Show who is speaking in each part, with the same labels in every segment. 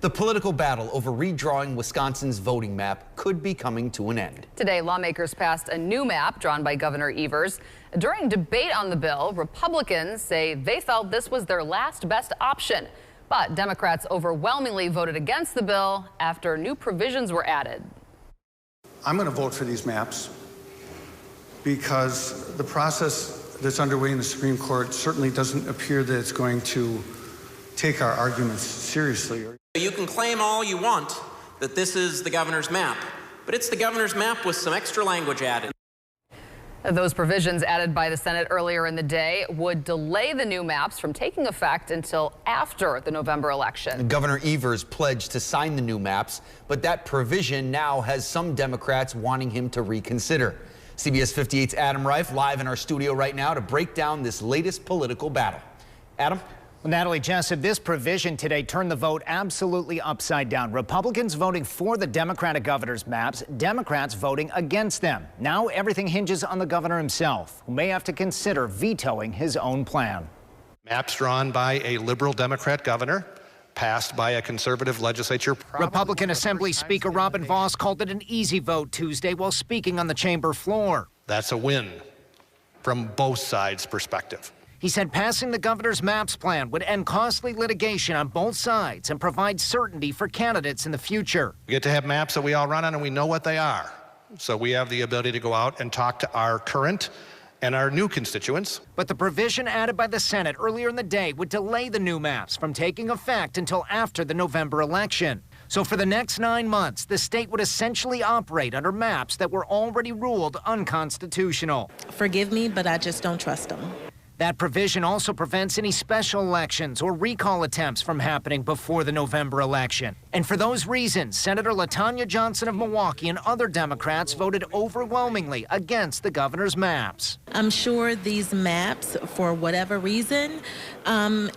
Speaker 1: The political battle over redrawing Wisconsin's voting map could be coming to an end.
Speaker 2: Today, lawmakers passed a new map drawn by Governor Evers. During debate on the bill, Republicans say they felt this was their last best option. But Democrats overwhelmingly voted against the bill after new provisions were added.
Speaker 3: I'm going to vote for these maps because the process that's underway in the Supreme Court certainly doesn't appear that it's going to take our arguments seriously.
Speaker 4: You can claim all you want that this is the governor's map, but it's the governor's map with some extra language added.
Speaker 2: Those provisions added by the Senate earlier in the day would delay the new maps from taking effect until after the November election.
Speaker 1: Governor Evers pledged to sign the new maps, but that provision now has some Democrats wanting him to reconsider. CBS 58's Adam Reif live in our studio right now to break down this latest political battle. Adam?
Speaker 5: Well, Natalie Jessup, this provision today turned the vote absolutely upside down. Republicans voting for the Democratic governor's maps, Democrats voting against them. Now everything hinges on the governor himself, who may have to consider vetoing his own plan.
Speaker 6: Maps drawn by a liberal Democrat governor, passed by a conservative legislature.
Speaker 5: Republican Assembly Speaker Robin Vos called it an easy vote Tuesday while speaking on the chamber floor.
Speaker 6: That's a win from both sides' perspective.
Speaker 5: He said passing the governor's maps plan would end costly litigation on both sides and provide certainty for candidates in the future.
Speaker 6: We get to have maps that we all run on and we know what they are. So we have the ability to go out and talk to our current and our new constituents.
Speaker 5: But the provision added by the Senate earlier in the day would delay the new maps from taking effect until after the November election. So for the next 9 months, the state would essentially operate under maps that were already ruled unconstitutional.
Speaker 7: Forgive me, but I just don't trust them.
Speaker 5: That provision also prevents any special elections or recall attempts from happening before the November election. And for those reasons, Senator LaTanya Johnson of Milwaukee and other Democrats voted overwhelmingly against the governor's maps.
Speaker 7: I'm sure these maps, for whatever reason,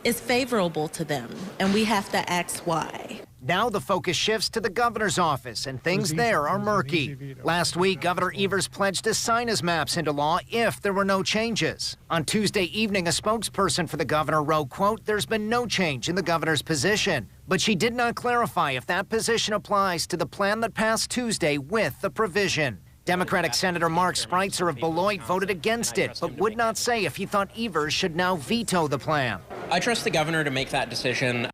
Speaker 7: is favorable to them, and we have to ask why.
Speaker 5: Now the focus shifts to the governor's office, and things there are murky. Last week, Governor Evers pledged to sign his maps into law if there were no changes. On Tuesday evening, a spokesperson for the governor wrote, quote, "There's been no change in the governor's position." But she did not clarify if that position applies to the plan that passed Tuesday with the provision. Democratic Senator Mark Spreitzer of Beloit voted against it, but would not say if he thought Evers should now veto the plan.
Speaker 4: I trust the governor to make that decision.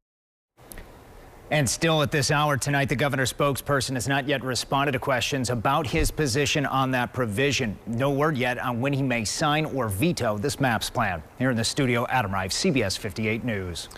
Speaker 5: And still at this hour tonight, the governor's spokesperson has not yet responded to questions about his position on that provision. No word yet on when he may sign or veto this MAPS plan. Here in the studio, Adam Reif, CBS 58 News.